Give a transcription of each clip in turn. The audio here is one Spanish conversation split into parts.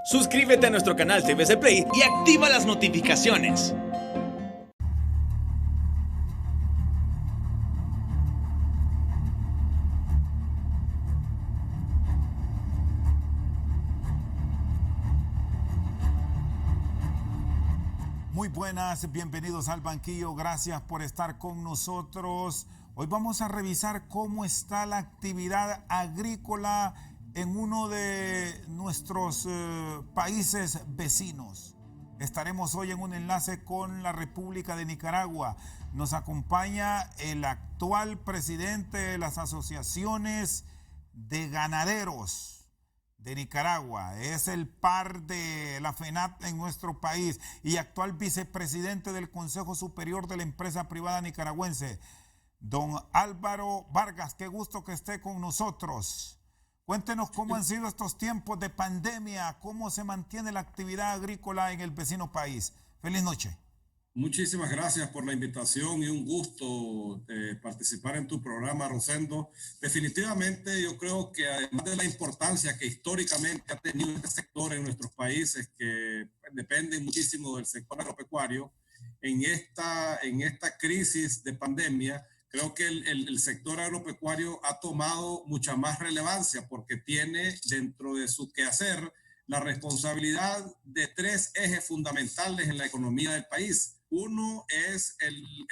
Suscríbete a nuestro canal TVC Play y activa las notificaciones. Muy buenas, bienvenidos al banquillo, gracias por estar con nosotros. Hoy vamos a revisar cómo está la actividad agrícola en uno de nuestros países vecinos. Estaremos hoy en un enlace con la República de Nicaragua. Nos acompaña el actual presidente de las asociaciones de ganaderos de Nicaragua, es el par de la FENAT en nuestro país y actual vicepresidente del Consejo Superior de la Empresa Privada Nicaragüense, don Álvaro Vargas. Qué gusto que esté con nosotros. Cuéntenos cómo han sido estos tiempos de pandemia, cómo se mantiene la actividad agrícola en el vecino país. Feliz noche. Muchísimas gracias por la invitación y un gusto participar en tu programa, Rosendo. Definitivamente yo creo que además de la importancia que históricamente ha tenido este sector en nuestros países, que dependen muchísimo del sector agropecuario, en esta crisis de pandemia, creo que el sector agropecuario ha tomado mucha más relevancia porque tiene dentro de su quehacer la responsabilidad de tres ejes fundamentales en la economía del país. Uno es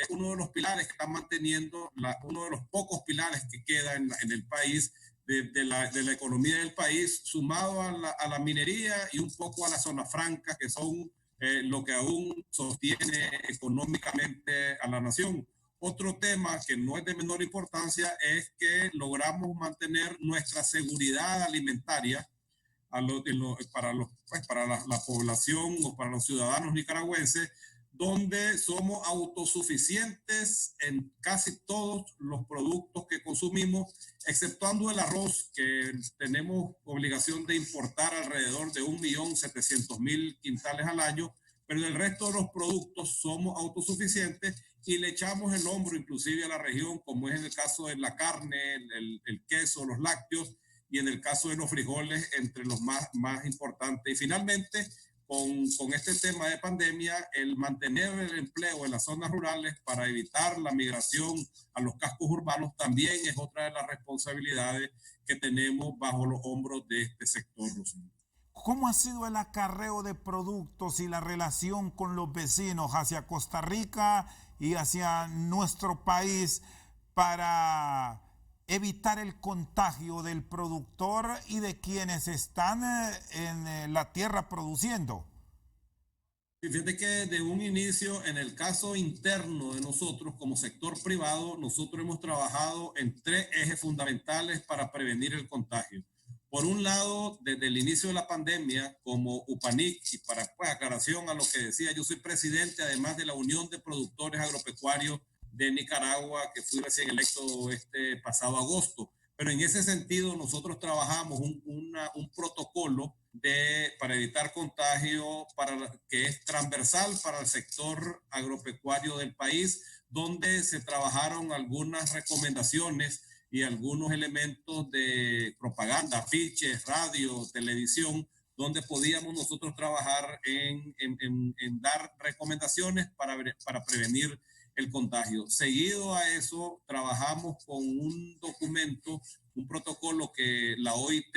uno de los pilares que están manteniendo, uno de los pocos pilares que queda en el país, de la economía del país, sumado a la minería y un poco a las zonas francas, que son lo que aún sostiene económicamente a la nación. Otro tema que no es de menor importancia es que logramos mantener nuestra seguridad alimentaria para la población o para los ciudadanos nicaragüenses, donde somos autosuficientes en casi todos los productos que consumimos, exceptuando el arroz, que tenemos obligación de importar alrededor de 1.700.000 quintales al año, pero en el resto de los productos somos autosuficientes y le echamos el hombro inclusive a la región, como es en el caso de la carne, el queso, los lácteos, y en el caso de los frijoles, entre los más importantes. Y finalmente, con este tema de pandemia, el mantener el empleo en las zonas rurales para evitar la migración a los cascos urbanos también es otra de las responsabilidades que tenemos bajo los hombros de este sector. ¿Cómo ha sido el acarreo de productos y la relación con los vecinos hacia Costa Rica y hacia nuestro país para evitar el contagio del productor y de quienes están en la tierra produciendo? Fíjate que de un inicio, en el caso interno de nosotros como sector privado, nosotros hemos trabajado en tres ejes fundamentales para prevenir el contagio. Por un lado, desde el inicio de la pandemia, como UPANIC, y para aclaración a lo que decía, yo soy presidente además de la Unión de Productores Agropecuarios de Nicaragua, que fui recién electo este pasado agosto. Pero en ese sentido nosotros trabajamos un protocolo para evitar contagio que es transversal para el sector agropecuario del país, donde se trabajaron algunas recomendaciones y algunos elementos de propaganda, afiches, radio, televisión, donde podíamos nosotros trabajar en dar recomendaciones para prevenir el contagio. Seguido a eso, trabajamos con un documento, un protocolo que la OIT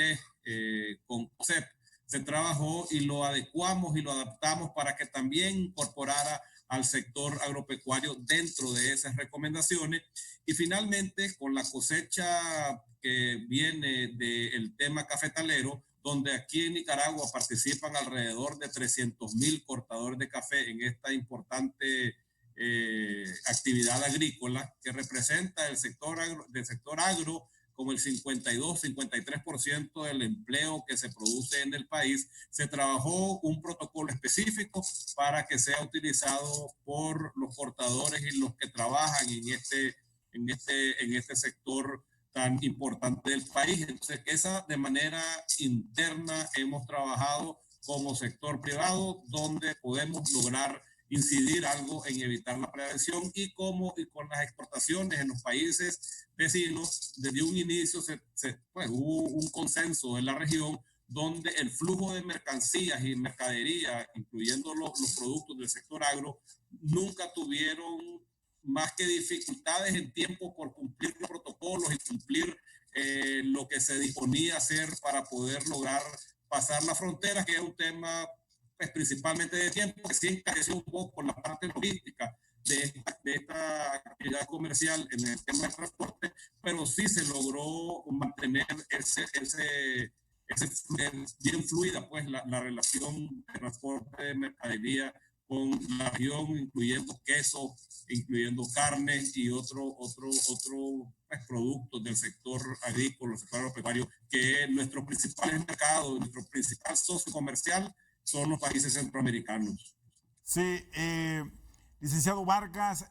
con CEP se trabajó y lo adecuamos y lo adaptamos para que también incorporara al sector agropecuario dentro de esas recomendaciones. Y finalmente, con la cosecha que viene del tema cafetalero, donde aquí en Nicaragua participan alrededor de 300.000 cortadores de café en esta importante actividad agrícola que representa del sector agro como el 52-53% del empleo que se produce en el país. Se trabajó un protocolo específico para que sea utilizado por los cortadores y los que trabajan en este sector tan importante del país. Entonces, esa de manera interna hemos trabajado como sector privado, donde podemos lograr incidir algo en evitar la prevención y con las exportaciones en los países vecinos, desde un inicio hubo un consenso en la región donde el flujo de mercancías y mercadería, incluyendo los productos del sector agro, nunca tuvieron más que dificultades en tiempo por cumplir los protocolos y cumplir lo que se disponía a hacer para poder lograr pasar la frontera, que es un tema pues, principalmente de tiempo, que sí encareció un poco por la parte logística de esta actividad comercial en el tema del transporte, pero sí se logró mantener bien fluida pues la relación de transporte de mercadería con la región, incluyendo queso, incluyendo carne y otro pues, productos del sector agrícola, el sector agropecuario, que nuestros principales mercados, nuestro principal socio comercial son los países centroamericanos. Sí, licenciado Vargas,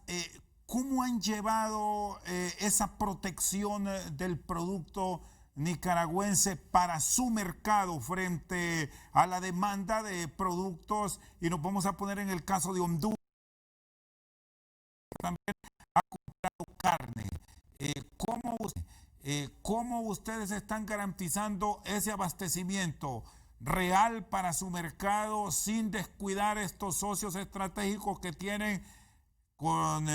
¿cómo han llevado esa protección del producto nicaragüense para su mercado frente a la demanda de productos? Y nos vamos a poner en el caso de Honduras, también ha comprado carne. ¿Cómo ustedes están garantizando ese abastecimiento real para su mercado sin descuidar estos socios estratégicos que tienen con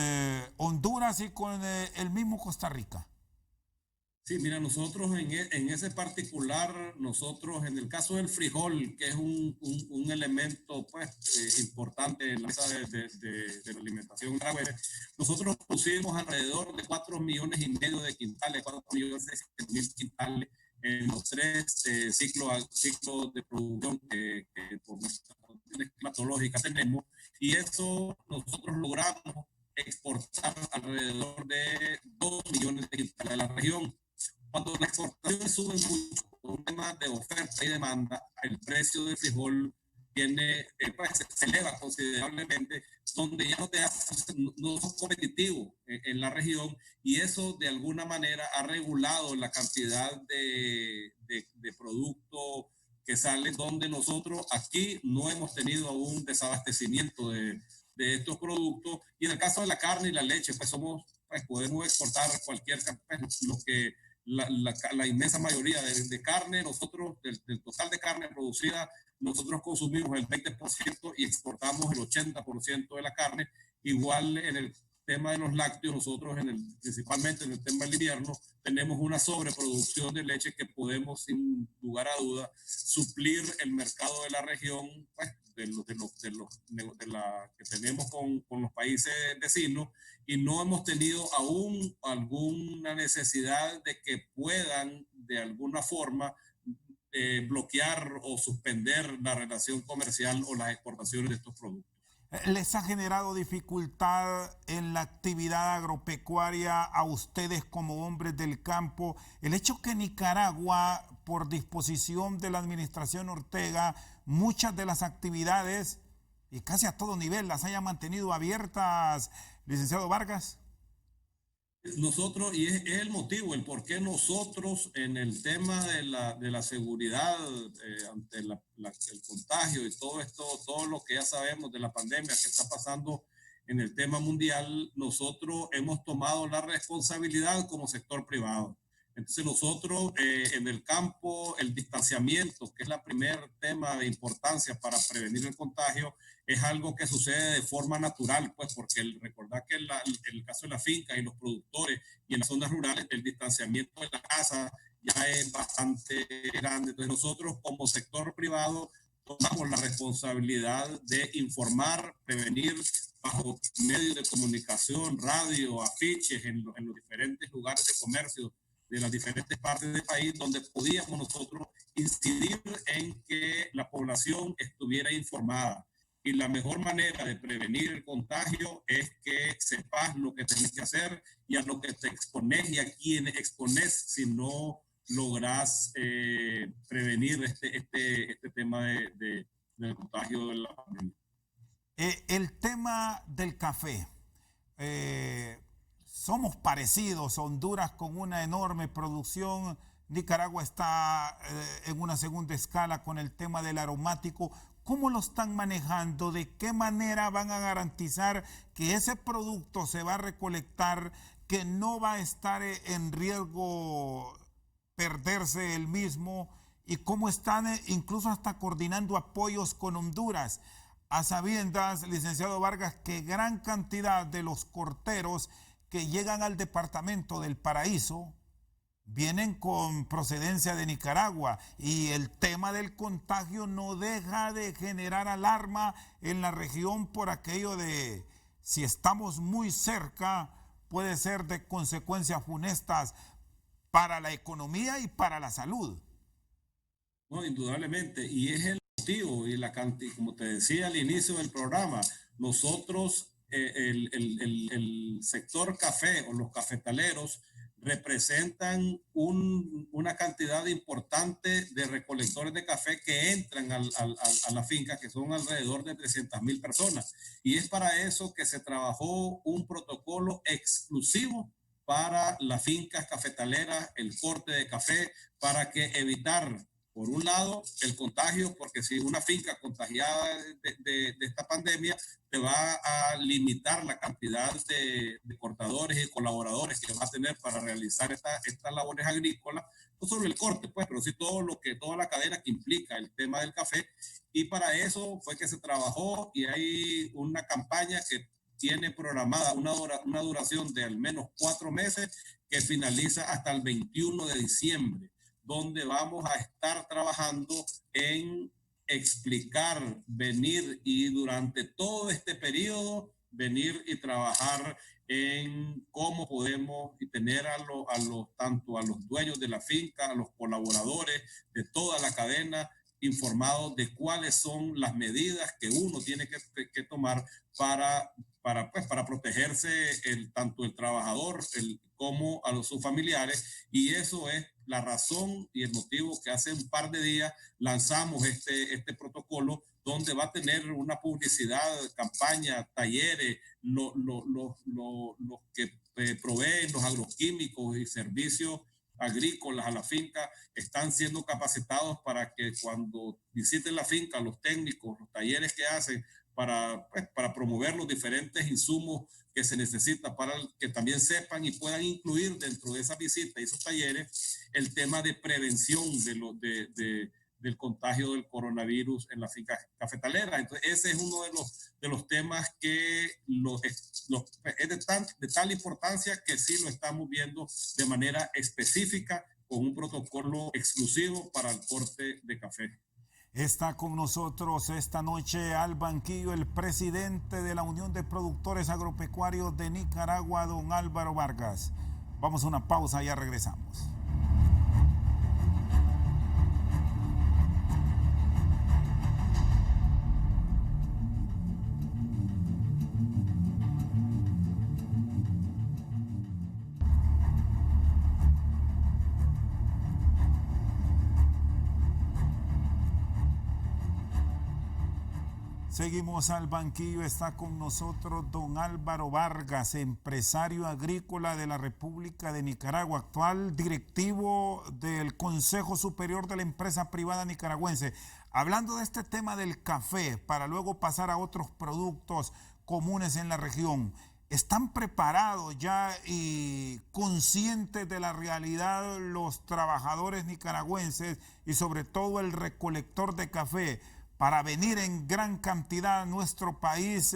Honduras y con el mismo Costa Rica? Sí, mira, nosotros en ese particular, nosotros en el caso del frijol, que es un elemento pues, importante en la mesa de la alimentación árabe, nosotros pusimos alrededor de 4,5 millones de quintales, 4,600,000 quintales en los 3 ciclos de producción que por nuestras condiciones climatológicas tenemos, y eso nosotros logramos exportar alrededor de 2 millones de quintales a la región. Cuando las exportaciones suben mucho por un tema de oferta y demanda, el precio del frijol pues, se eleva considerablemente, donde ya no son competitivos en la región, y eso de alguna manera ha regulado la cantidad de producto que sale, donde nosotros aquí no hemos tenido aún desabastecimiento de estos productos. Y en el caso de la carne y la leche, pues podemos exportar cualquier, pues, lo que la inmensa mayoría de carne, nosotros, del total de carne producida, nosotros consumimos el 20% y exportamos el 80% de la carne. Igual en el tema de los lácteos, nosotros principalmente en el tema del invierno, tenemos una sobreproducción de leche que podemos, sin lugar a duda, suplir el mercado de la región, pues, que tenemos con los países vecinos, y no hemos tenido aún alguna necesidad de que puedan de alguna forma bloquear o suspender la relación comercial o las exportaciones de estos productos. ¿Les ha generado dificultad en la actividad agropecuaria a ustedes como hombres del campo el hecho que Nicaragua, por disposición de la administración Ortega, muchas de las actividades y casi a todo nivel las haya mantenido abiertas, licenciado Vargas? Nosotros, y es el motivo, el por qué nosotros en el tema de la seguridad ante el contagio y todo esto, todo lo que ya sabemos de la pandemia que está pasando en el tema mundial, nosotros hemos tomado la responsabilidad como sector privado. Entonces nosotros en el campo, el distanciamiento, que es el primer tema de importancia para prevenir el contagio, es algo que sucede de forma natural, pues porque recordad que el caso de la finca y los productores y en las zonas rurales, el distanciamiento de la casa ya es bastante grande. Entonces nosotros como sector privado tomamos la responsabilidad de informar, prevenir bajo medios de comunicación, radio, afiches en los diferentes lugares de comercio de las diferentes partes del país, donde podíamos nosotros incidir en que la población estuviera informada. Y la mejor manera de prevenir el contagio es que sepas lo que tenés que hacer y a lo que te expones y a quién expones si no lográs prevenir este tema del contagio de la pandemia. El tema del café. Somos parecidos a Honduras con una enorme producción. Nicaragua está en una segunda escala con el tema del aromático. ¿Cómo lo están manejando? ¿De qué manera van a garantizar que ese producto se va a recolectar, que no va a estar en riesgo perderse el mismo y cómo están incluso hasta coordinando apoyos con Honduras. A sabiendas, licenciado Vargas, que gran cantidad de los corteros que llegan al departamento del Paraíso vienen con procedencia de Nicaragua y el tema del contagio no deja de generar alarma en la región por aquello de si estamos muy cerca puede ser de consecuencias funestas para la economía y para la salud. No, indudablemente, y es el motivo y la cantidad, como te decía al inicio del programa, nosotros, el sector café o los cafetaleros representan una cantidad importante de recolectores de café que entran a la finca, que son alrededor de 300,000 personas. Y es para eso que se trabajó un protocolo exclusivo para las fincas cafetaleras, el corte de café, para que evitar, por un lado, el contagio, porque si una finca contagiada de esta pandemia, te va a limitar la cantidad de cortadores y colaboradores que va a tener para realizar estas labores agrícolas, no solo el corte, pues, pero sí toda la cadena que implica el tema del café. Y para eso fue que se trabajó y hay una campaña que tiene programada una duración de al menos 4 meses que finaliza hasta el 21 de diciembre, donde vamos a estar trabajando en explicar, venir y durante todo este periodo, venir y trabajar en cómo podemos y tener tanto a los dueños de la finca, a los colaboradores de toda la cadena, informados de cuáles son las medidas que uno tiene que tomar para protegerse tanto el trabajador como a sus familiares. Y eso es la razón y el motivo que hace un par de días lanzamos este protocolo, donde va a tener una publicidad, campaña, talleres, los que proveen los agroquímicos y servicios agrícolas a la finca están siendo capacitados para que cuando visiten la finca, los técnicos, los talleres que hacen para promover los diferentes insumos que se necesitan, para que también sepan y puedan incluir dentro de esa visita y esos talleres el tema de prevención del contagio del coronavirus en la finca cafetalera. Entonces, ese es uno de los temas que es de tal importancia que sí lo estamos viendo de manera específica con un protocolo exclusivo para el corte de café. Está con nosotros esta noche al banquillo el presidente de la Unión de Productores Agropecuarios de Nicaragua, don Álvaro Vargas. Vamos a una pausa y ya regresamos. Seguimos al banquillo, está con nosotros don Álvaro Vargas, empresario agrícola de la República de Nicaragua, actual directivo del Consejo Superior de la Empresa Privada Nicaragüense. Hablando de este tema del café, para luego pasar a otros productos comunes en la región, ¿están preparados ya y conscientes de la realidad los trabajadores nicaragüenses y sobre todo el recolector de café para venir en gran cantidad a nuestro país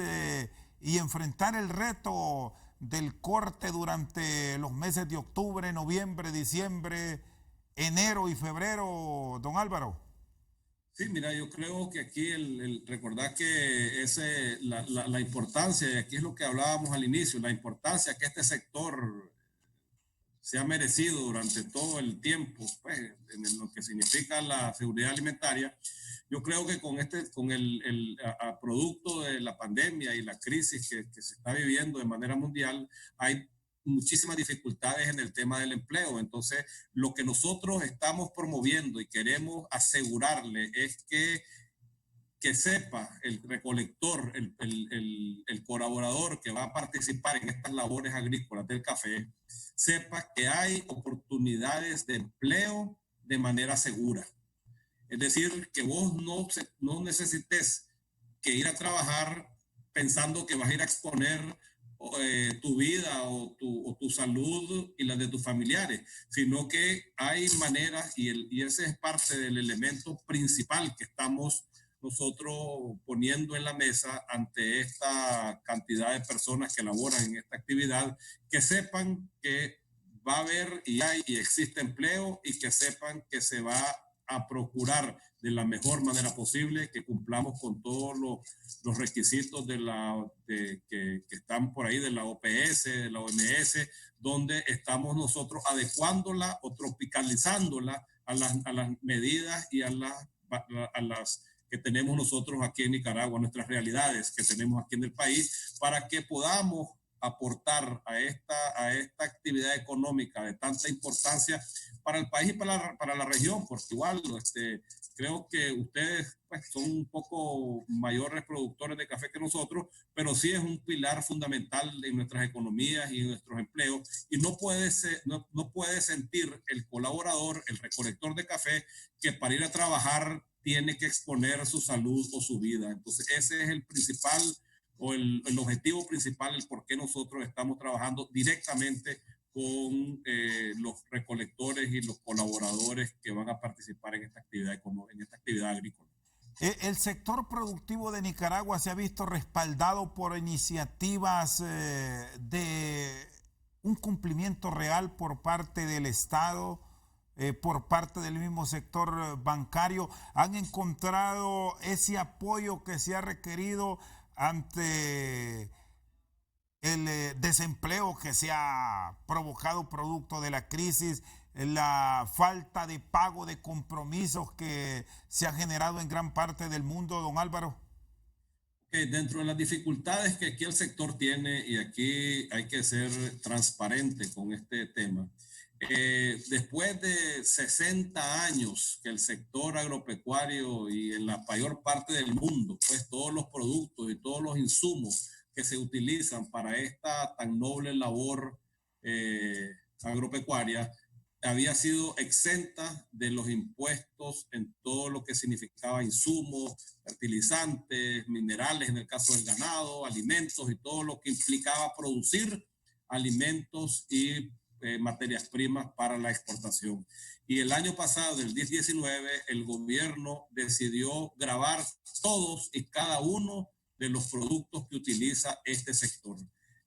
y enfrentar el reto del corte durante los meses de octubre, noviembre, diciembre, enero y febrero, don Álvaro? Sí, mira, yo creo que aquí recordar que la importancia, y aquí es lo que hablábamos al inicio, la importancia que este sector se ha merecido durante todo el tiempo, pues, en lo que significa la seguridad alimentaria. Yo creo que con el producto de la pandemia y la crisis que se está viviendo de manera mundial, hay muchísimas dificultades en el tema del empleo. Entonces, lo que nosotros estamos promoviendo y queremos asegurarle es que sepa el recolector, el colaborador que va a participar en estas labores agrícolas del café, sepa que hay oportunidades de empleo de manera segura. Es decir, que vos no necesites que ir a trabajar pensando que vas a ir a exponer tu vida o tu salud y la de tus familiares, sino que hay maneras y ese es parte del elemento principal que estamos nosotros poniendo en la mesa ante esta cantidad de personas que laboran en esta actividad, que sepan que va a haber y hay y existe empleo y que sepan que se va a procurar de la mejor manera posible que cumplamos con todos los requisitos que están por ahí de la OPS, de la OMS, donde estamos nosotros adecuándola o tropicalizándola a las medidas y a las que tenemos nosotros aquí en Nicaragua, nuestras realidades que tenemos aquí en el país, para que podamos aportar a esta actividad económica de tanta importancia para el país y para la región, porque igual creo que ustedes pues, son un poco mayores productores de café que nosotros, pero sí es un pilar fundamental en nuestras economías y en nuestros empleos, y no puede sentir el colaborador, el recolector de café, que para ir a trabajar tiene que exponer su salud o su vida. Entonces ese es el principal o el objetivo principal, el por qué nosotros estamos trabajando directamente con los recolectores y los colaboradores que van a participar en esta actividad agrícola. El sector productivo de Nicaragua se ha visto respaldado por iniciativas de un cumplimiento real por parte del Estado, por parte del mismo sector bancario. ¿Han encontrado ese apoyo que se ha requerido ante el desempleo que se ha provocado producto de la crisis, la falta de pago de compromisos que se ha generado en gran parte del mundo, don Álvaro? Dentro de las dificultades que aquí el sector tiene, y aquí hay que ser transparente con este tema, después de 60 años que el sector agropecuario y en la mayor parte del mundo, pues todos los productos y todos los insumos que se utilizan para esta tan noble labor agropecuaria, había sido exenta de los impuestos en todo lo que significaba insumos, fertilizantes, minerales en el caso del ganado, alimentos y todo lo que implicaba producir alimentos y materias primas para la exportación. Y el año pasado, del 2019, el gobierno decidió gravar todos y cada uno de los productos que utiliza este sector.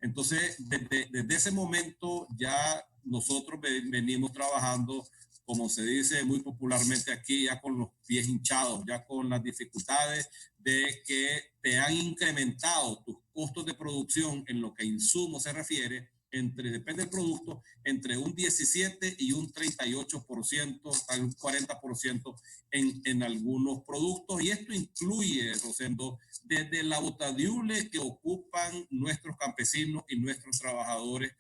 Entonces, desde ese momento ya nosotros venimos trabajando, como se dice muy popularmente aquí, ya con los pies hinchados, ya con las dificultades de que te han incrementado tus costos de producción en lo que a insumos se refiere, depende del producto, entre un 17 y un 38%, hasta un 40% en algunos productos. Y esto incluye, Rosendo, desde la botadible que ocupan nuestros campesinos y nuestros trabajadores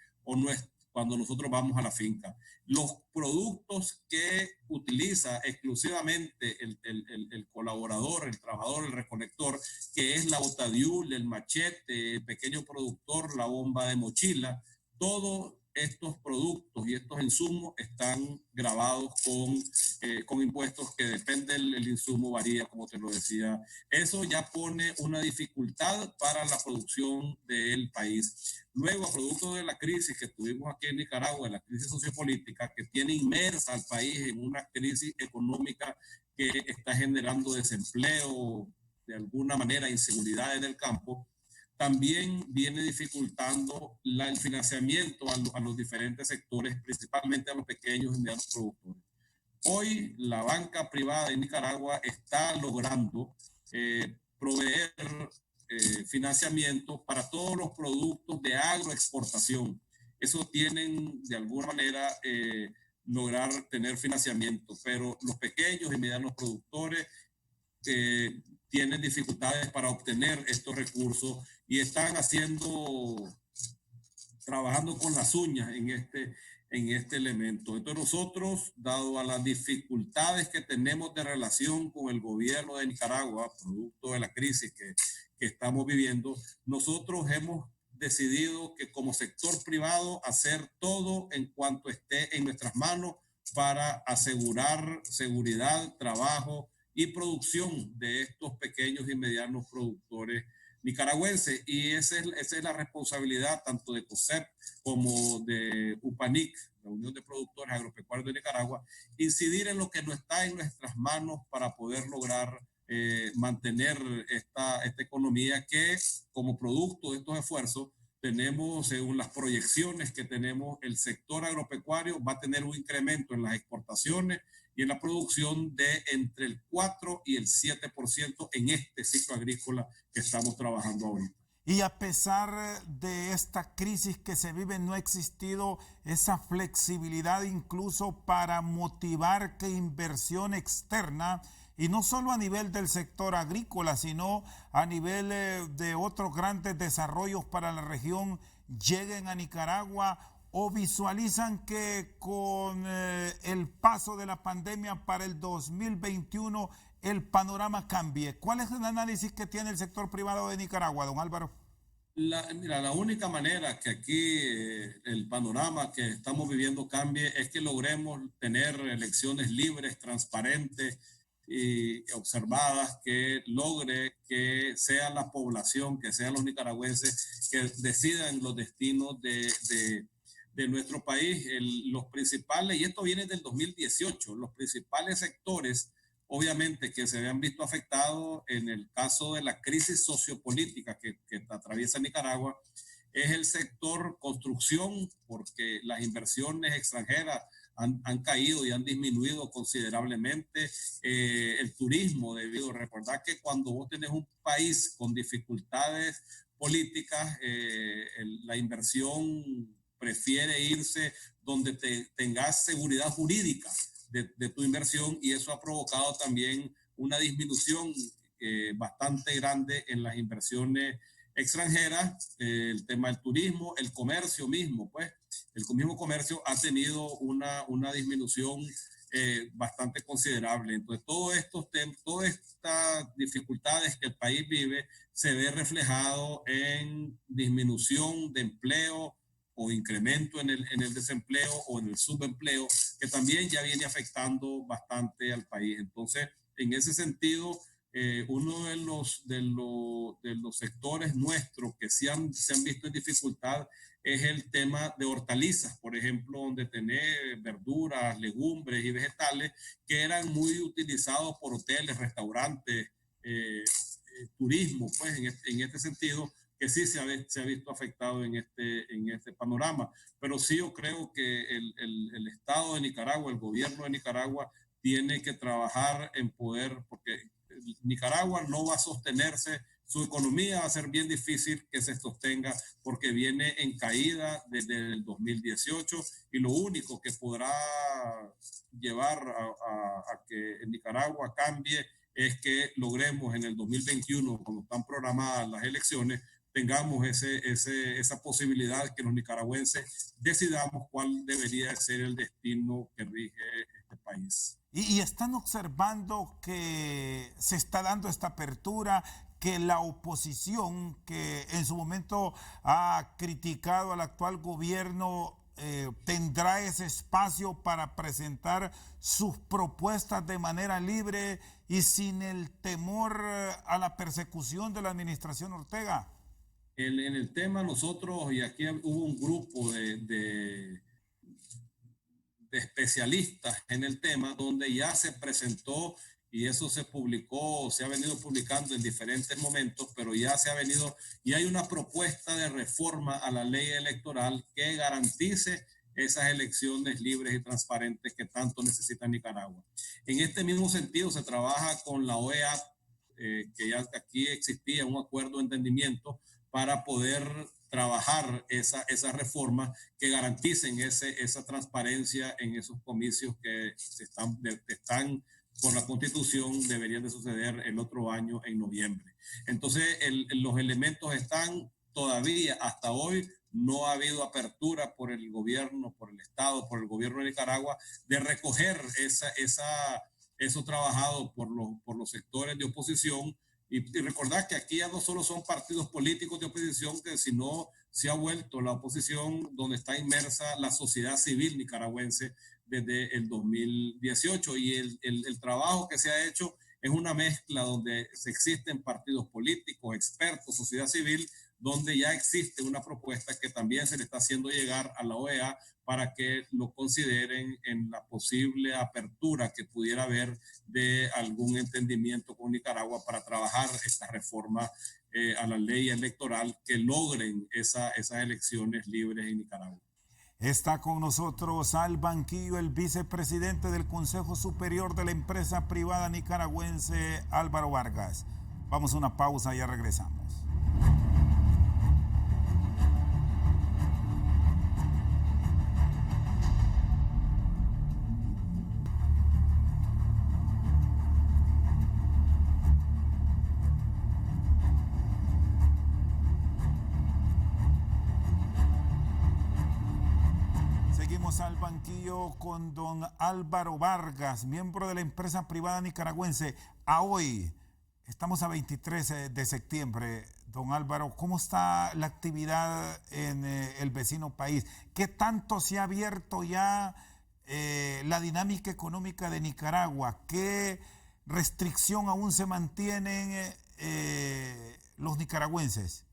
cuando nosotros vamos a la finca. Los productos que utiliza exclusivamente el colaborador, el trabajador, el recolector, que es la botadiule, el machete, el pequeño productor, la bomba de mochila, todos estos productos y estos insumos están grabados con impuestos que depende del insumo, varía, como te lo decía. Eso ya pone una dificultad para la producción del país. Luego, a producto de la crisis que tuvimos aquí en Nicaragua, la crisis sociopolítica que tiene inmersa al país en una crisis económica que está generando desempleo, de alguna manera inseguridad en el campo, también viene dificultando el financiamiento a los diferentes sectores, principalmente a los pequeños y medianos productores. Hoy la banca privada de Nicaragua está logrando proveer financiamiento para todos los productos de agroexportación. Eso tienen de alguna manera lograr tener financiamiento, pero los pequeños y medianos productores tienen dificultades para obtener estos recursos y están trabajando con las uñas en este elemento. Entonces nosotros, dado a las dificultades que tenemos de relación con el gobierno de Nicaragua, producto de la crisis que estamos viviendo, nosotros hemos decidido que como sector privado hacer todo en cuanto esté en nuestras manos para asegurar seguridad, trabajo y producción de estos pequeños y medianos productores nicaragüense, y esa es la responsabilidad tanto de COSEP como de UPANIC, la Unión de Productores Agropecuarios de Nicaragua, incidir en lo que no está en nuestras manos para poder lograr mantener esta economía que, como producto de estos esfuerzos, tenemos, según las proyecciones que tenemos, el sector agropecuario va a tener un incremento en las exportaciones y en la producción de entre el 4 y el 7% en este ciclo agrícola que estamos trabajando ahorita. Y a pesar de esta crisis que se vive, no ha existido esa flexibilidad incluso para motivar que inversión externa, y no solo a nivel del sector agrícola, sino a nivel de otros grandes desarrollos para la región, lleguen a Nicaragua, o visualizan que con el paso de la pandemia para el 2021 el panorama cambie. ¿Cuál es el análisis que tiene el sector privado de Nicaragua, don Álvaro? Mira, la única manera que aquí el panorama que estamos viviendo cambie es que logremos tener elecciones libres, transparentes y observadas, que logre que sea la población, que sean los nicaragüenses que decidan los destinos de nuestro país. Los principales, y esto viene del 2018, los principales sectores obviamente que se habían visto afectados en el caso de la crisis sociopolítica que atraviesa Nicaragua, es el sector construcción, porque las inversiones extranjeras han caído y han disminuido considerablemente. El turismo, recordar que cuando vos tenés un país con dificultades políticas, la inversión prefiere irse donde tengas seguridad jurídica de tu inversión, y eso ha provocado también una disminución bastante grande en las inversiones extranjeras. El tema del turismo, el comercio mismo, pues el mismo comercio ha tenido una disminución bastante considerable. Entonces, todas estas dificultades que el país vive se ve reflejado en disminución de empleo o incremento en el desempleo o en el subempleo, que también ya viene afectando bastante al país. Entonces, en ese sentido, uno de los sectores nuestros que se han visto en dificultad es el tema de hortalizas, por ejemplo, donde tener verduras, legumbres y vegetales que eran muy utilizados por hoteles, restaurantes, turismo, pues en este sentido, que sí se ha visto afectado en este panorama. Pero sí, yo creo que el Estado de Nicaragua, el gobierno de Nicaragua, tiene que trabajar en poder, porque Nicaragua no va a sostenerse, su economía va a ser bien difícil que se sostenga, porque viene en caída desde el 2018, y lo único que podrá llevar a que en Nicaragua cambie es que logremos en el 2021, cuando están programadas las elecciones, tengamos esa posibilidad que los nicaragüenses decidamos cuál debería ser el destino que rige este país. Y están observando que se está dando esta apertura, que la oposición, que en su momento ha criticado al actual gobierno, tendrá ese espacio para presentar sus propuestas de manera libre y sin el temor a la persecución de la administración Ortega. En el tema nosotros, y aquí hubo un grupo de especialistas en el tema, donde ya se presentó, y eso se publicó, se ha venido publicando en diferentes momentos, pero ya se ha venido, y hay una propuesta de reforma a la ley electoral que garantice esas elecciones libres y transparentes que tanto necesita Nicaragua. En este mismo sentido se trabaja con la OEA, que ya aquí existía un acuerdo de entendimiento para poder trabajar esa reforma que garanticen esa transparencia en esos comicios que están por la Constitución, deberían de suceder el otro año en noviembre. Entonces, los elementos están todavía, hasta hoy, no ha habido apertura por el gobierno, por el Estado, por el gobierno de Nicaragua, de recoger eso trabajado por los sectores de oposición. Y recordar que aquí ya no solo son partidos políticos de oposición, sino se ha vuelto la oposición donde está inmersa la sociedad civil nicaragüense desde el 2018. Y el trabajo que se ha hecho es una mezcla donde existen partidos políticos, expertos, sociedad civil, donde ya existe una propuesta que también se le está haciendo llegar a la OEA para que lo consideren en la posible apertura que pudiera haber de algún entendimiento con Nicaragua para trabajar esta reforma a la ley electoral que logren esas elecciones libres en Nicaragua. Está con nosotros al banquillo el vicepresidente del Consejo Superior de la Empresa Privada Nicaragüense, Álvaro Vargas. Vamos a una pausa y ya regresamos. Al banquillo con don Álvaro Vargas, miembro de la empresa privada nicaragüense. A hoy, estamos a 23 de septiembre. Don Álvaro, ¿cómo está la actividad en el vecino país? ¿Qué tanto se ha abierto ya la dinámica económica de Nicaragua? ¿Qué restricción aún se mantienen los nicaragüenses?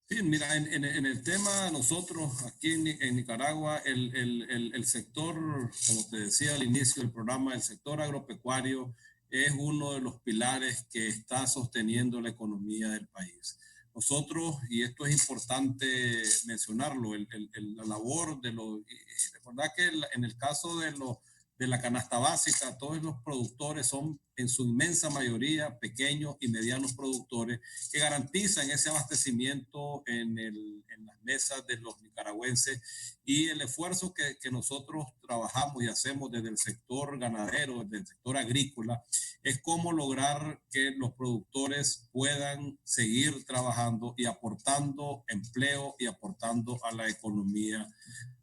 Sí, mira, en el tema nosotros aquí en Nicaragua, el sector, como te decía al inicio del programa, el sector agropecuario es uno de los pilares que está sosteniendo la economía del país. Nosotros, y esto es importante mencionarlo, la labor de los, y recordad que en el caso de la canasta básica, todos los productores son en su inmensa mayoría pequeños y medianos productores que garantizan ese abastecimiento en las mesas de los nicaragüenses, y el esfuerzo que nosotros trabajamos y hacemos desde el sector ganadero, desde el sector agrícola, es cómo lograr que los productores puedan seguir trabajando y aportando empleo y aportando a la economía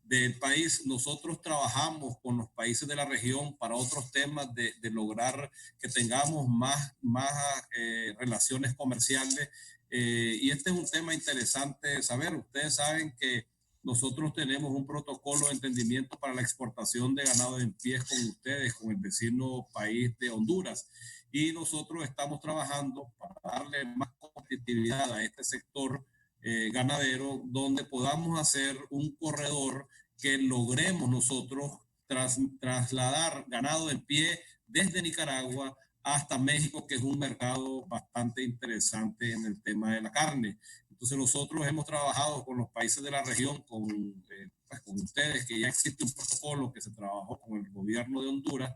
del país. Nosotros trabajamos con los países de la región para otros temas de lograr que tengamos más relaciones comerciales, y este es un tema interesante de saber. Ustedes saben que nosotros tenemos un protocolo de entendimiento para la exportación de ganado en pies con ustedes, con el vecino país de Honduras, y nosotros estamos trabajando para darle más competitividad a este sector ganadero, donde podamos hacer un corredor que logremos nosotros trasladar ganado en pie desde Nicaragua hasta México, que es un mercado bastante interesante en el tema de la carne. Entonces nosotros hemos trabajado con los países de la región, con ustedes, que ya existe un protocolo que se trabajó con el gobierno de Honduras,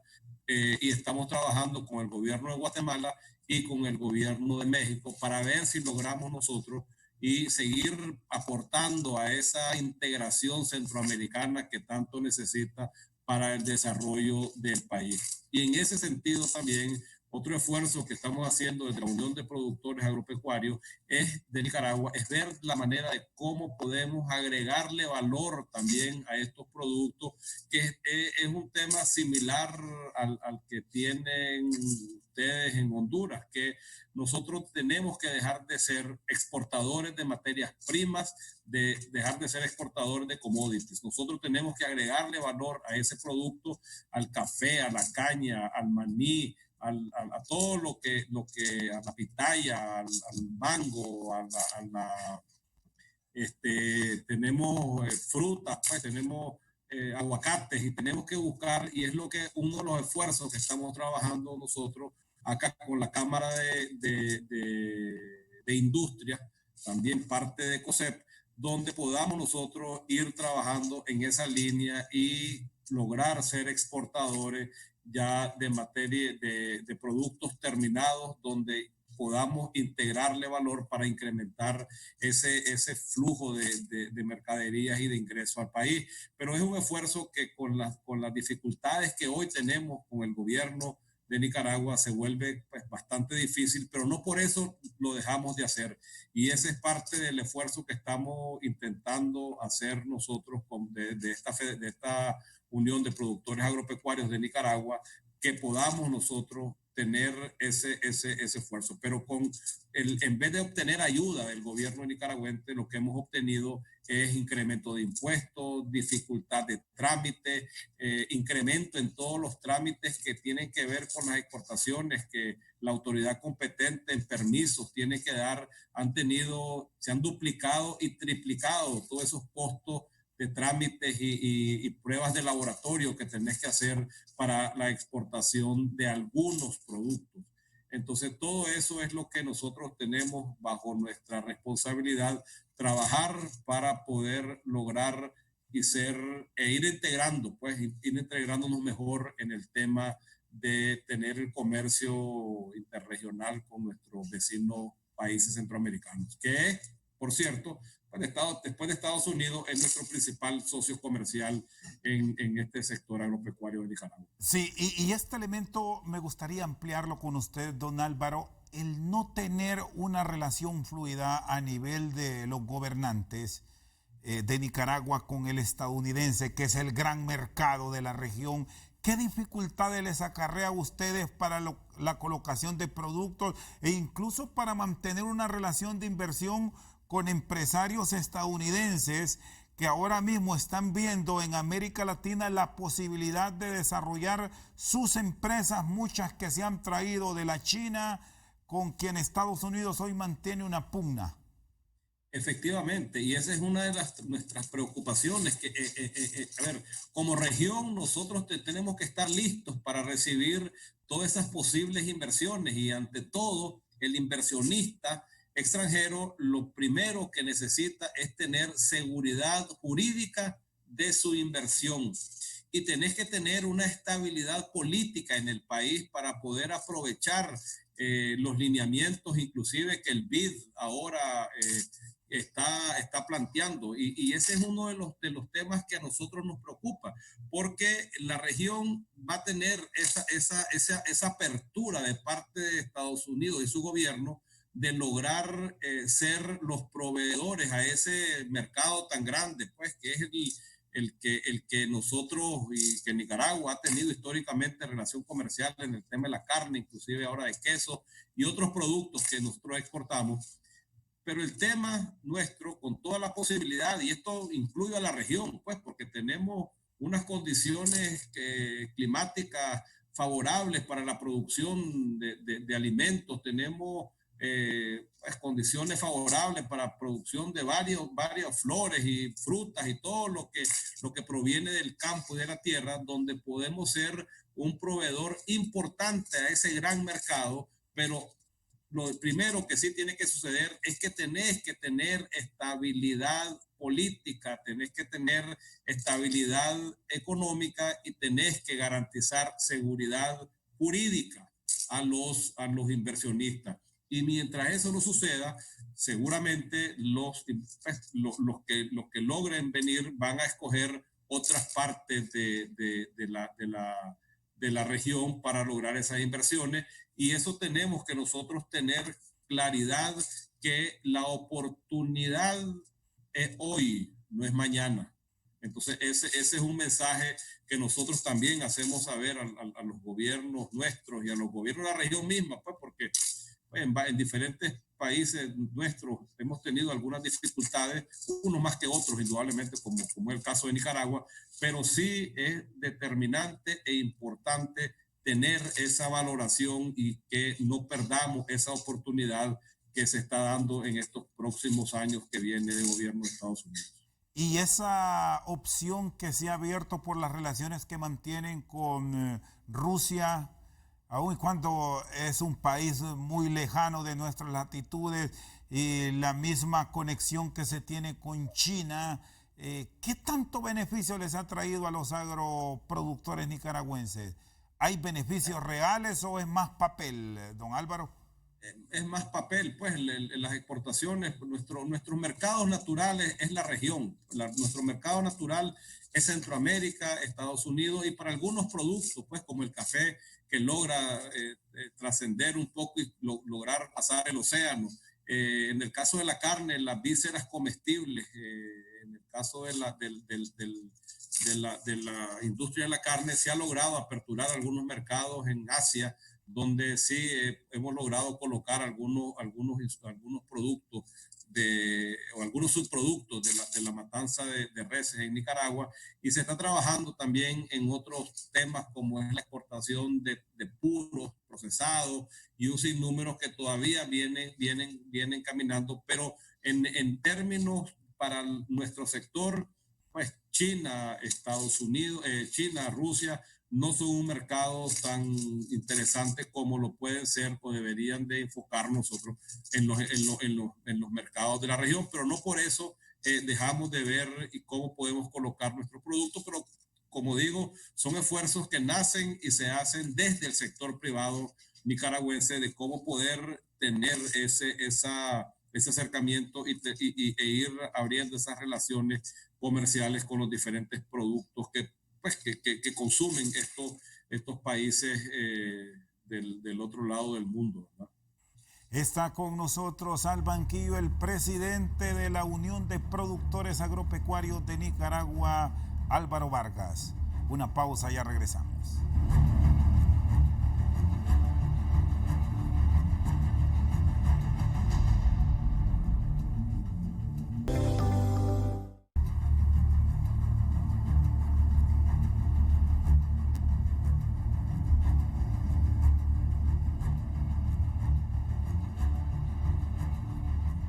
y estamos trabajando con el gobierno de Guatemala y con el gobierno de México para ver si logramos nosotros y seguir aportando a esa integración centroamericana que tanto necesita para el desarrollo del país. Y en ese sentido también, otro esfuerzo que estamos haciendo desde la Unión de Productores Agropecuarios de Nicaragua es ver la manera de cómo podemos agregarle valor también a estos productos, que es un tema similar al que tienen ustedes en Honduras, que nosotros tenemos que dejar de ser exportadores de materias primas, de dejar de ser exportadores de commodities. Nosotros tenemos que agregarle valor a ese producto, al café, a la caña, al maní, a todo lo que a la pitaya, al mango, tenemos frutas, pues tenemos aguacates, y tenemos que buscar, y es lo que uno de los esfuerzos que estamos trabajando nosotros acá con la Cámara de Industria, también parte de COSEP, donde podamos nosotros ir trabajando en esa línea y lograr ser exportadores ya de materia de productos terminados, donde podamos integrarle valor para incrementar ese flujo de mercaderías y de ingresos al país. Pero es un esfuerzo que con las dificultades que hoy tenemos con el gobierno de Nicaragua se vuelve pues bastante difícil, pero no por eso lo dejamos de hacer. Y ese es parte del esfuerzo que estamos intentando hacer nosotros de esta Unión de Productores Agropecuarios de Nicaragua, que podamos nosotros tener ese esfuerzo. Pero en vez de obtener ayuda del gobierno nicaragüense, lo que hemos obtenido es incremento de impuestos, dificultad de trámite, incremento en todos los trámites que tienen que ver con las exportaciones que la autoridad competente en permisos tiene que dar. Se han duplicado y triplicado todos esos costos de trámites y pruebas de laboratorio que tenés que hacer para la exportación de algunos productos. Entonces, todo eso es lo que nosotros tenemos bajo nuestra responsabilidad, trabajar para poder lograr ir integrando, pues, ir integrándonos mejor en el tema de tener el comercio interregional con nuestros vecinos países centroamericanos, que, por cierto, después de Estados Unidos, es nuestro principal socio comercial en este sector agropecuario de Nicaragua. Sí, y este elemento me gustaría ampliarlo con usted, don Álvaro. El no tener una relación fluida a nivel de los gobernantes de Nicaragua con el estadounidense, que es el gran mercado de la región. ¿Qué dificultades les acarrea a ustedes para la colocación de productos e incluso para mantener una relación de inversión con empresarios estadounidenses que ahora mismo están viendo en América Latina la posibilidad de desarrollar sus empresas, muchas que se han traído de la China, con quien Estados Unidos hoy mantiene una pugna? Efectivamente, y esa es una de nuestras preocupaciones, que a ver, como región nosotros tenemos que estar listos para recibir todas esas posibles inversiones, y ante todo el inversionista extranjero lo primero que necesita es tener seguridad jurídica de su inversión, y tenés que tener una estabilidad política en el país para poder aprovechar los lineamientos, inclusive que el BID ahora está planteando, y ese es uno de los temas que a nosotros nos preocupa, porque la región va a tener esa apertura de parte de Estados Unidos y su gobierno de lograr ser los proveedores a ese mercado tan grande, pues, que es el que nosotros y que Nicaragua ha tenido históricamente relación comercial en el tema de la carne, inclusive ahora de queso y otros productos que nosotros exportamos. Pero el tema nuestro, con toda la posibilidad, y esto incluye a la región, pues, porque tenemos unas condiciones climáticas favorables para la producción de alimentos, tenemos pues, condiciones favorables para producción de varias flores y frutas y todo lo que proviene del campo y de la tierra, donde podemos ser un proveedor importante a ese gran mercado. Pero lo primero que sí tiene que suceder es que tenés que tener estabilidad política, tenés que tener estabilidad económica y tenés que garantizar seguridad jurídica a los inversionistas. Y mientras eso no suceda, seguramente los que logren venir van a escoger otras partes de la región para lograr esas inversiones. Y eso tenemos que nosotros tener claridad, que la oportunidad es hoy, no es mañana. Entonces ese es un mensaje que nosotros también hacemos saber a los gobiernos nuestros y a los gobiernos de la región misma, pues, porque en diferentes países nuestros hemos tenido algunas dificultades, unos más que otros, indudablemente, como es el caso de Nicaragua, pero sí es determinante e importante tener esa valoración y que no perdamos esa oportunidad que se está dando en estos próximos años que viene de gobierno de Estados Unidos. Y esa opción que se ha abierto por las relaciones que mantienen con Rusia, aun cuando es un país muy lejano de nuestras latitudes, y la misma conexión que se tiene con China, ¿qué tanto beneficio les ha traído a los agroproductores nicaragüenses? ¿Hay beneficios reales o es más papel, don Álvaro? Es más papel, pues, en las exportaciones. Nuestros mercados naturales es la región. Nuestro mercado natural es Centroamérica, Estados Unidos, y para algunos productos, pues, como el café, que logra trascender un poco y lograr pasar el océano. En el caso de la carne, las vísceras comestibles, en el caso de la industria de la carne, se ha logrado aperturar algunos mercados en Asia, donde sí hemos logrado colocar algunos productos o algunos subproductos de la matanza de reses en Nicaragua, y se está trabajando también en otros temas como es la exportación de puros procesados y un sinnúmero que todavía vienen caminando, pero en términos para nuestro sector, pues China, Estados Unidos, China, Rusia, no son un mercado tan interesante como lo pueden ser o deberían de enfocar nosotros en los mercados de la región, pero no por eso dejamos de ver y cómo podemos colocar nuestro producto, pero como digo, son esfuerzos que nacen y se hacen desde el sector privado nicaragüense de cómo poder tener ese acercamiento e ir abriendo esas relaciones comerciales con los diferentes productos que consumen estos países del otro lado del mundo, ¿verdad? Está con nosotros al banquillo el presidente de la Unión de Productores Agropecuarios de Nicaragua, Álvaro Vargas. Una pausa, ya regresamos.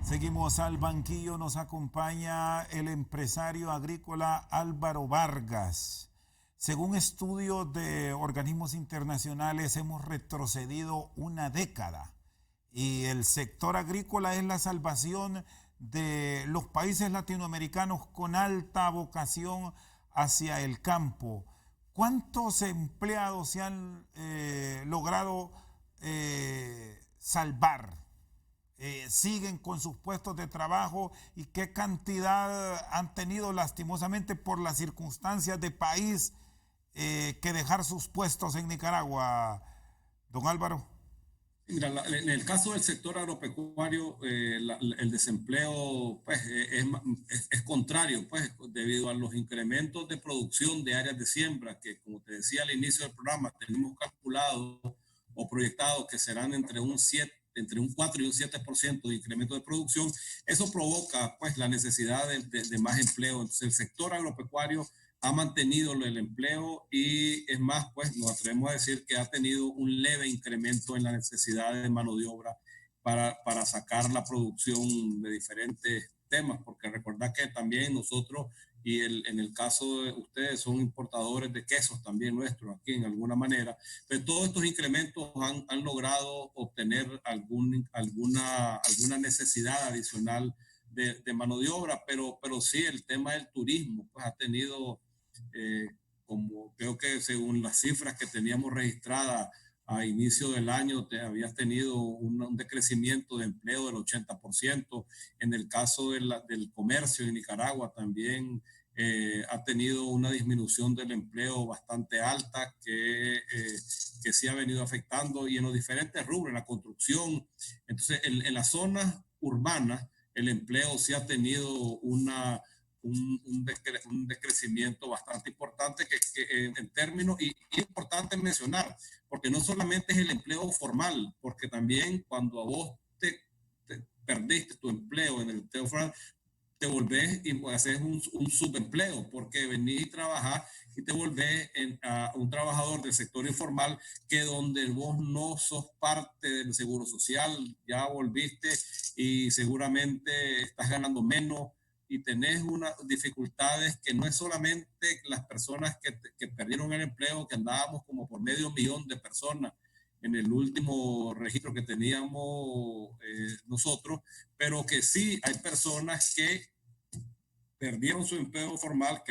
Seguimos al banquillo, nos acompaña el empresario agrícola Álvaro Vargas. Según estudios de organismos internacionales, hemos retrocedido una década y el sector agrícola es la salvación de los países latinoamericanos con alta vocación hacia el campo. ¿Cuántos empleados se han logrado salvar? Siguen con sus puestos de trabajo y qué cantidad han tenido lastimosamente por las circunstancias de país que dejar sus puestos en Nicaragua, don Álvaro. Mira, en el caso del sector agropecuario, el desempleo pues, es contrario, pues, debido a los incrementos de producción de áreas de siembra, que como te decía al inicio del programa, tenemos calculado o proyectado que serán entre un 4 y un 7% de incremento de producción. Eso provoca pues la necesidad de más empleo. Entonces el sector agropecuario ha mantenido el empleo y es más, pues nos atrevemos a decir que ha tenido un leve incremento en la necesidad de mano de obra para sacar la producción de diferentes temas, porque recordad que también nosotros y en el caso de ustedes son importadores de quesos también nuestros aquí en alguna manera, pero todos estos incrementos han logrado obtener alguna necesidad adicional de mano de obra, pero sí el tema del turismo pues ha tenido, como creo que según las cifras que teníamos registradas a inicio del año, habías tenido un decrecimiento de empleo del 80%. En el caso del comercio en Nicaragua también ha tenido una disminución del empleo bastante alta que sí ha venido afectando, y en los diferentes rubros, en la construcción. Entonces, en las zonas urbanas, el empleo sí ha tenido un decrecimiento bastante importante que en términos, y es importante mencionar, porque no solamente es el empleo formal, porque también cuando a vos te perdiste tu empleo en el empleo formal, te volvés y haces un subempleo, porque venís y trabajás y te volvés a un trabajador del sector informal, que donde vos no sos parte del seguro social, ya volviste y seguramente estás ganando menos y tenés unas dificultades que no es solamente las personas que perdieron el empleo, que andábamos como por 500,000 de personas en el último registro que teníamos nosotros, pero que sí hay personas que perdieron su empleo formal,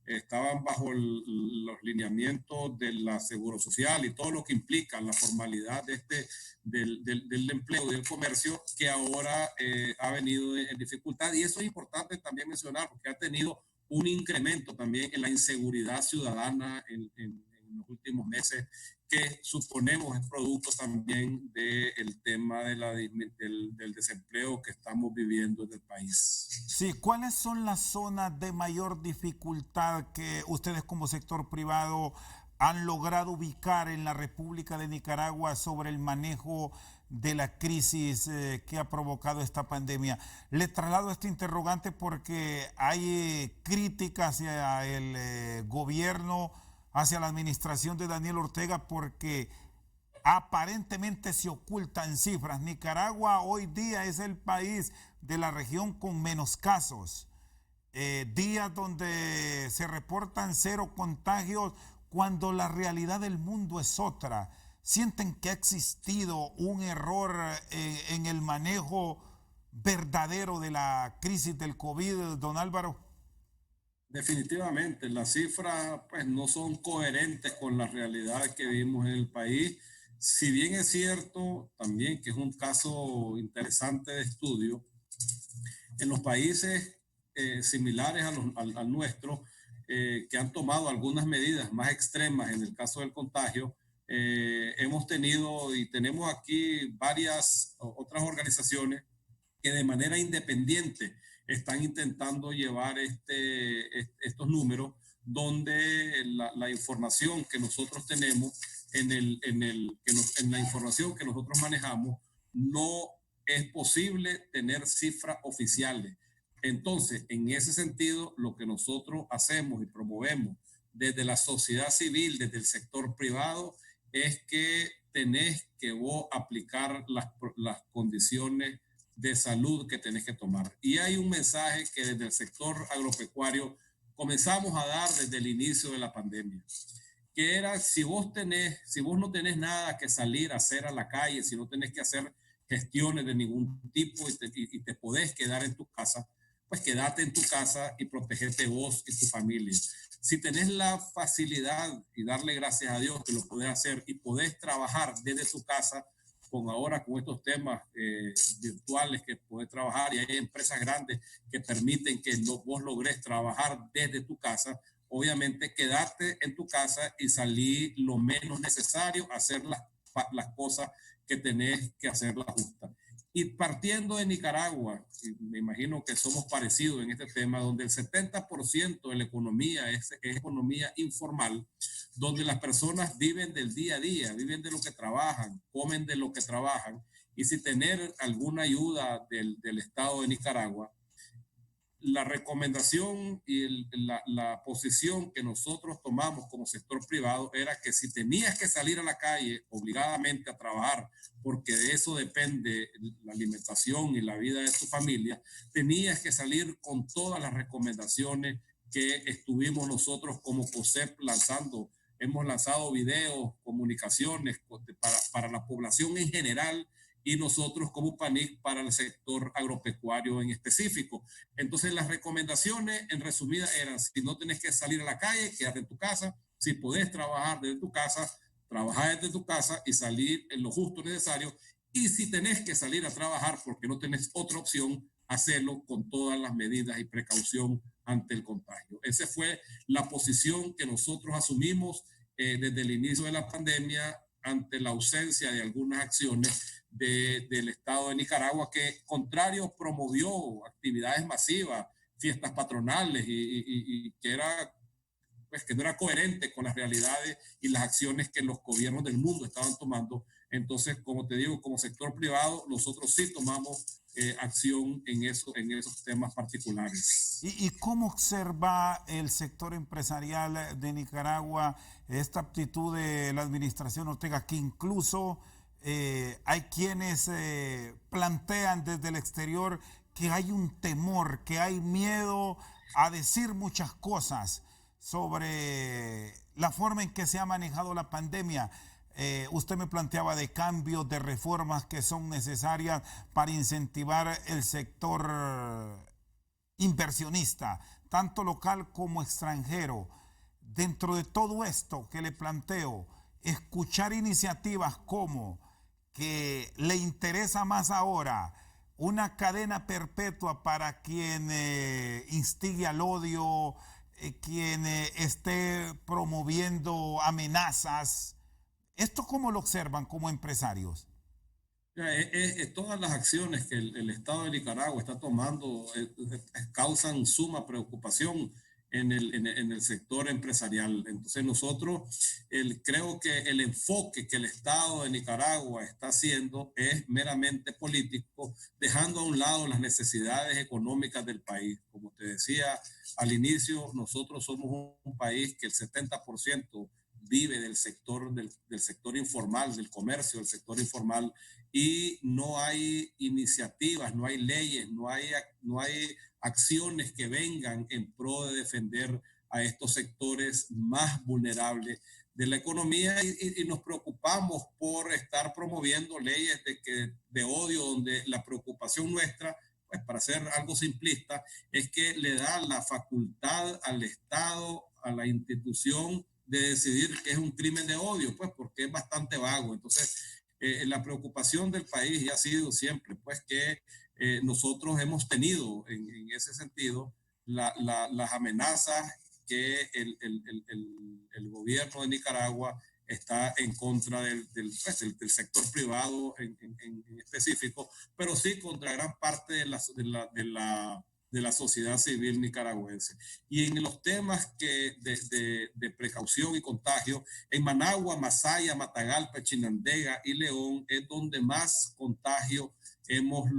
estaban bajo los lineamientos de la Seguro Social y todo lo que implica la formalidad del empleo y del comercio, que ahora ha venido en dificultad. Y eso es importante también mencionar, porque ha tenido un incremento también en la inseguridad ciudadana en los últimos meses, que suponemos es producto también del tema del desempleo que estamos viviendo en el país. Sí, ¿cuáles son las zonas de mayor dificultad que ustedes como sector privado han logrado ubicar en la República de Nicaragua sobre el manejo de la crisis que ha provocado esta pandemia? Le traslado este interrogante porque hay críticas hacia el gobierno, hacia la administración de Daniel Ortega, porque aparentemente se ocultan cifras. Nicaragua hoy día es el país de la región con menos casos. Días donde se reportan 0 contagios cuando la realidad del mundo es otra. ¿Sienten que ha existido un error en el manejo verdadero de la crisis del COVID, don Álvaro? Definitivamente, las cifras pues, no son coherentes con la realidad que vivimos en el país. Si bien es cierto también que es un caso interesante de estudio, en los países similares al nuestro, que han tomado algunas medidas más extremas en el caso del contagio, hemos tenido y tenemos aquí varias otras organizaciones que de manera independiente están intentando llevar estos números, donde la información que nosotros tenemos, en la información que nosotros manejamos, no es posible tener cifras oficiales. Entonces, en ese sentido, lo que nosotros hacemos y promovemos desde la sociedad civil, desde el sector privado, es que tenés que vos aplicar las condiciones de salud que tenés que tomar. Y hay un mensaje que desde el sector agropecuario comenzamos a dar desde el inicio de la pandemia, que era si vos no tenés nada que salir a hacer a la calle, si no tenés que hacer gestiones de ningún tipo y te podés quedar en tu casa, pues quédate en tu casa y protegete vos y tu familia. Si tenés la facilidad, y darle gracias a Dios que lo podés hacer y podés trabajar desde tu casa, con estos temas virtuales que podés trabajar, y hay empresas grandes que permiten que vos logres trabajar desde tu casa, obviamente quedarte en tu casa y salir lo menos necesario, hacer las cosas que tenés que hacer las justas. Y partiendo de Nicaragua, me imagino que somos parecidos en este tema, donde el 70% de la economía es economía informal, donde las personas viven del día a día, viven de lo que trabajan, comen de lo que trabajan, y sin tener alguna ayuda del Estado de Nicaragua, la recomendación y la posición que nosotros tomamos como sector privado era que si tenías que salir a la calle obligadamente a trabajar, porque de eso depende la alimentación y la vida de tu familia, tenías que salir con todas las recomendaciones que estuvimos nosotros como COSEP lanzando. Hemos lanzado videos, comunicaciones para la población en general, y nosotros como PANIC para el sector agropecuario en específico. Entonces las recomendaciones en resumida eran: si no tenés que salir a la calle, quédate en tu casa; si podés trabajar desde tu casa, trabajar desde tu casa y salir en lo justo necesario; y si tenés que salir a trabajar porque no tenés otra opción, hacerlo con todas las medidas y precaución ante el contagio. Esa fue la posición que nosotros asumimos desde el inicio de la pandemia, ante la ausencia de algunas acciones del Estado de Nicaragua, que contrario promovió actividades masivas, fiestas patronales, y que que no era coherente con las realidades y las acciones que los gobiernos del mundo estaban tomando. Entonces, como te digo, como sector privado, nosotros sí tomamos acción en esos temas particulares. ¿Y cómo observa el sector empresarial de Nicaragua esta actitud de la administración Ortega, que incluso hay quienes plantean desde el exterior que hay un temor, que hay miedo a decir muchas cosas sobre la forma en que se ha manejado la pandemia? Usted me planteaba de cambios, de reformas que son necesarias para incentivar el sector inversionista, tanto local como extranjero. Dentro de todo esto que le planteo, escuchar iniciativas como que le interesa más ahora una cadena perpetua para quien instigue al odio, quien esté promoviendo amenazas. ¿Esto cómo lo observan como empresarios? Todas las acciones que el Estado de Nicaragua está tomando causan suma preocupación. en el sector empresarial. Entonces nosotros creo que el enfoque que el Estado de Nicaragua está haciendo es meramente político, dejando a un lado las necesidades económicas del país. Como te decía al inicio, nosotros somos un país que el 70% vive del sector informal, del comercio, del sector informal, y no hay iniciativas, no hay leyes, no hay acciones que vengan en pro de defender a estos sectores más vulnerables de la economía, y nos preocupamos por estar promoviendo leyes de odio, donde la preocupación nuestra, pues para ser algo simplista, es que le da la facultad al Estado, a la institución, de decidir que es un crimen de odio, pues porque es bastante vago. Entonces, la preocupación del país ha sido siempre, pues, que nosotros hemos tenido en ese sentido las amenazas que el gobierno de Nicaragua está en contra del sector privado en específico, pero sí contra gran parte de la sociedad civil nicaragüense. Y en los temas de precaución y contagio, en Managua, Masaya, Matagalpa, Chinandega y León es donde más contagio hemos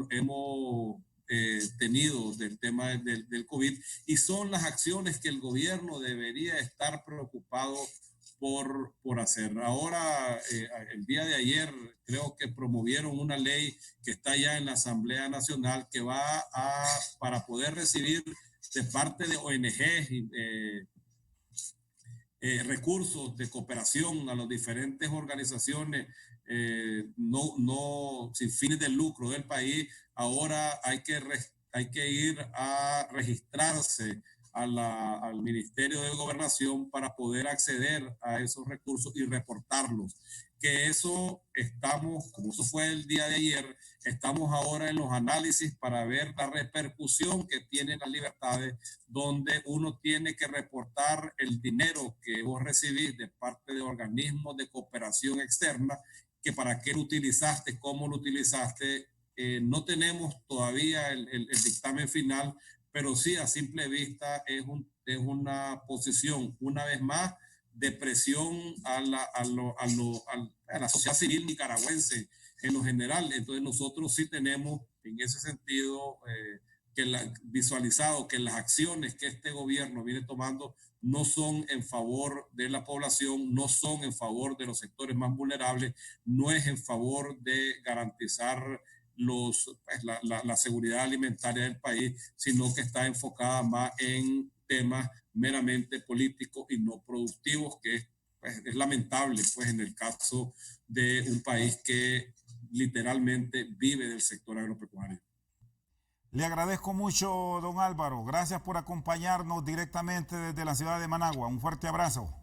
tenido del tema del COVID, y son las acciones que el gobierno debería estar preocupado por hacer. Ahora, el día de ayer, creo que promovieron una ley que está ya en la Asamblea Nacional, que va para poder recibir de parte de ONGs recursos de cooperación a las diferentes organizaciones no sin fines de lucro del país. Ahora hay que ir a registrarse al Ministerio de Gobernación para poder acceder a esos recursos y reportarlos. Que eso estamos, como eso fue el día de ayer, estamos ahora en los análisis para ver la repercusión que tienen las libertades, donde uno tiene que reportar el dinero que vos recibís de parte de organismos de cooperación externa, que para qué lo utilizaste, cómo lo utilizaste. No tenemos todavía el dictamen final, pero sí, a simple vista es una posición, una vez más, de presión a la sociedad civil nicaragüense en lo general. Entonces nosotros sí tenemos en ese sentido visualizado que las acciones que este gobierno viene tomando no son en favor de la población, no son en favor de los sectores más vulnerables, no es en favor de garantizar la seguridad alimentaria del país, sino que está enfocada más en temas meramente políticos y no productivos, que es lamentable, pues, en el caso de un país que literalmente vive del sector agropecuario. Le agradezco mucho, don Álvaro. Gracias por acompañarnos directamente desde la ciudad de Managua. Un fuerte abrazo.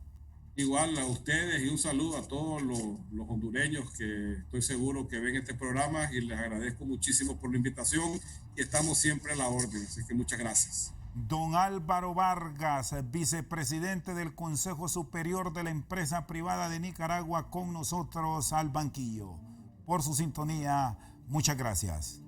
Igual a ustedes, y un saludo a todos los hondureños que estoy seguro que ven este programa, y les agradezco muchísimo por la invitación, y estamos siempre a la orden, así que muchas gracias. Don Álvaro Vargas, vicepresidente del Consejo Superior de la Empresa Privada de Nicaragua, con nosotros al banquillo. Por su sintonía, muchas gracias.